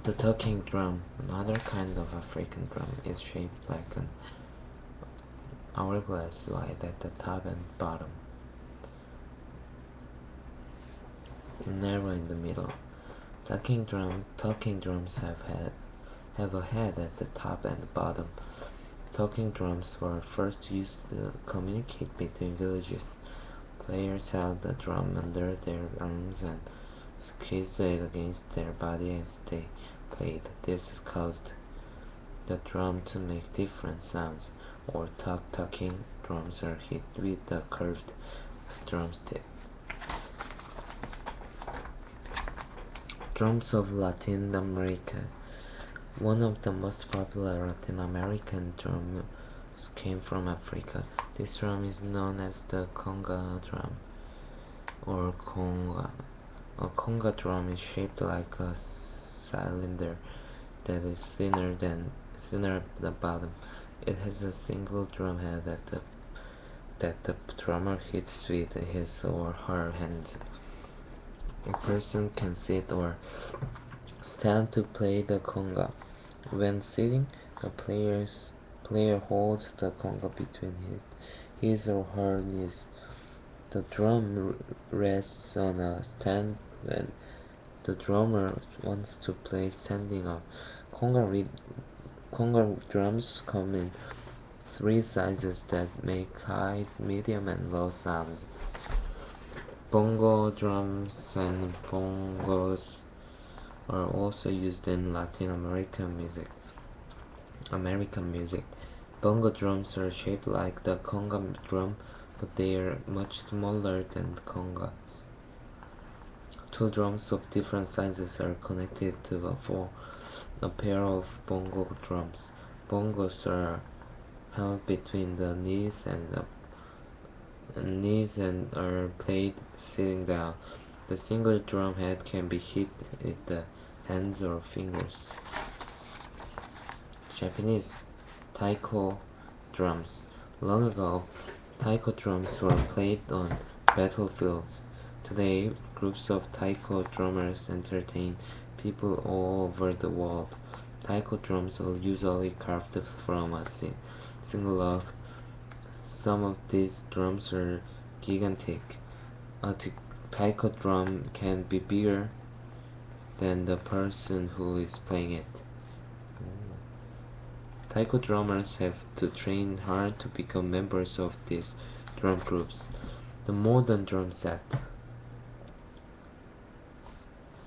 The talking drum, another kind of African drum, is shaped like an hourglass, wide at the top and bottom, narrow in the middle. Talking drums have a head at the top and bottom. Talking drums were first used to communicate between villages. Players held the drum under their arms and squeezed it against their body as they played. This caused the drum to make different sounds, or talking drums are hit with a curved drumstick. Drums of Latin America. One of the most popular Latin American drums came from Africa. This drum is known as the conga drum, or conga. A conga drum is shaped like a cylinder that is thinner at the bottom. It has a single drum head that the drummer hits with his or her hands. A person can sit or stand to play the conga. When sitting, the player holds the conga between his or her knees. The drum rests on a stand when the drummer wants to play standing up. Conga drums come in three sizes that make high, medium, and low sounds. Bongo drums and bongos are also used in Latin American music. Bongo drums are shaped like the conga drum, but they are much smaller than congas. Two drums of different sizes are connected to a pair of bongo drums. Bongos are held between the knees and are played sitting down. The single drum head can be hit with the hands or fingers. Japanese taiko drums. Long ago, taiko drums were played on battlefields. Today, groups of taiko drummers entertain people all over the world. Taiko drums are usually carved from a single log. Some of these drums are gigantic. A taiko drum can be bigger than the person who is playing it. Taiko drummers have to train hard to become members of these drum groups. The modern drum set.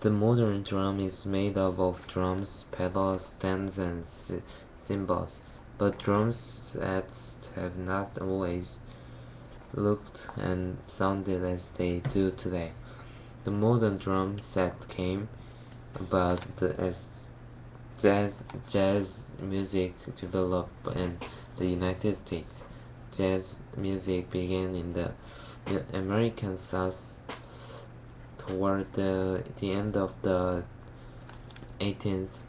The modern drum is made up of drums, pedals, stands, and cymbals, but drum sets have not always looked and sounded as they do today. The modern drum set came about as jazz music developed in the United States. Jazz music began in the American South toward the end of the 18th.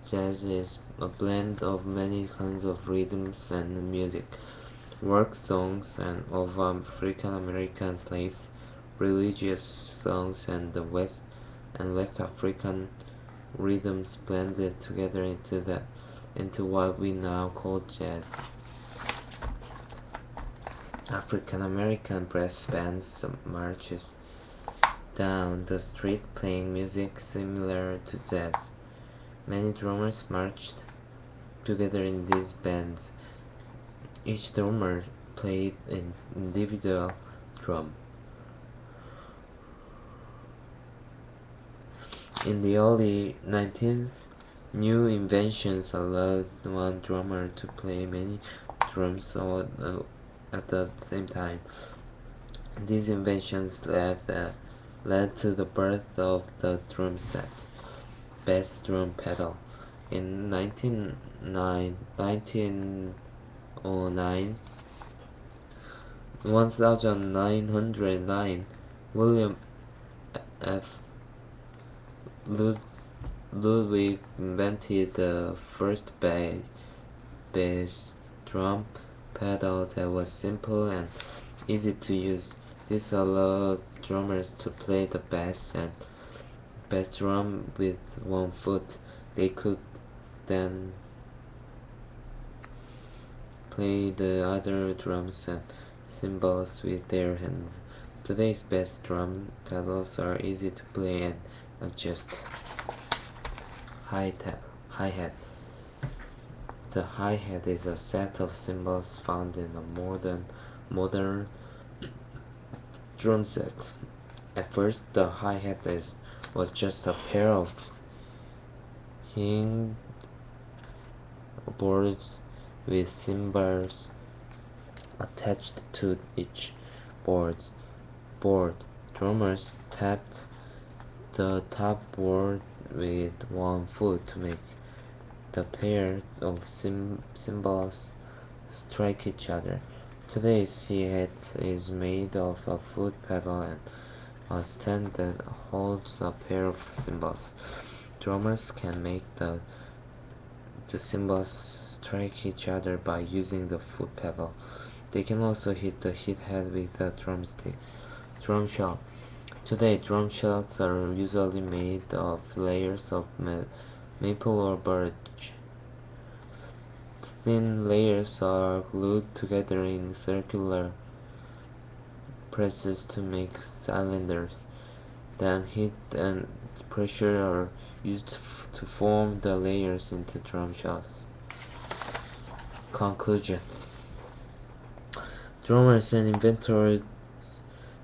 Jazz is a blend of many kinds of rhythms and music, work songs and of African American slaves, religious songs, and West African rhythms blended together into what we now call jazz. African American brass bands marches down the street playing music similar to jazz. Many drummers marched together in these bands. Each drummer played an individual drum. In the early 19th, new inventions allowed one drummer to play many drums at the same time. These inventions led to the birth of the drum set, bass drum pedal. In 1909, 1909, William F. Ludwig invented the first bass drum pedal that was simple and easy to use. This allowed drummers to play the bass drum with one foot. They could then play the other drums and cymbals with their hands. Today's best drum pedals are easy to play and adjust. Hi-hat. The hi-hat is a set of cymbals found in a modern drum set. At first, the hi-hat was just a pair of hinged boards with cymbals attached to each board. Drummers tapped the top board with one foot to make the pair of cymbals strike each other. Today's hi-hat is made of a foot pedal and a stand that holds a pair of cymbals. Drummers can make the cymbals strike each other by using the foot pedal. They can also hit the hi-hat with a drumstick. Drum shell. Today, drum shells are usually made of layers of maple or birch. Thin layers are glued together in circular presses to make cylinders. Then heat and pressure are used to form the layers into drum shells. Conclusion. Drummers and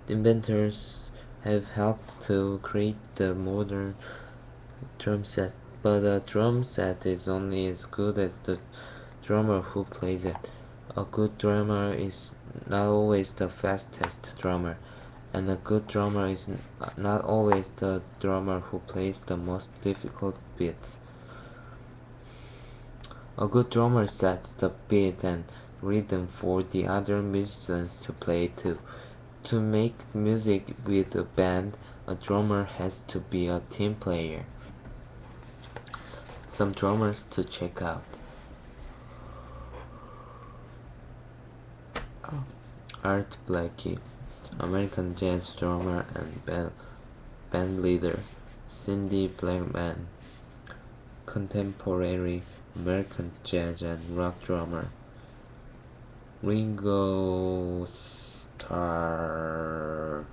inventors have helped to create the modern drum set, but a drum set is only as good as the drummer who plays it. A good drummer is not always the fastest drummer, and a good drummer is not always the drummer who plays the most difficult beats. A good drummer sets the beat and rhythm for the other musicians to play to. To make music with a band, a drummer has to be a team player. Some drummers to check out. Art Blakey, American jazz drummer and band leader. Cindy Blackman, contemporary American jazz and rock drummer. Ringo Starr,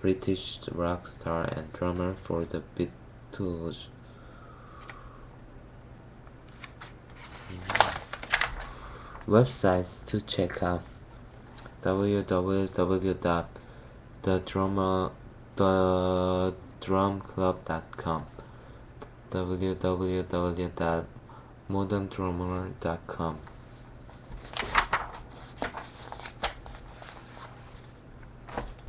British rock star and drummer for the Beatles. Websites to check out: www.thedrumclub.com, www.moderndrummer.com.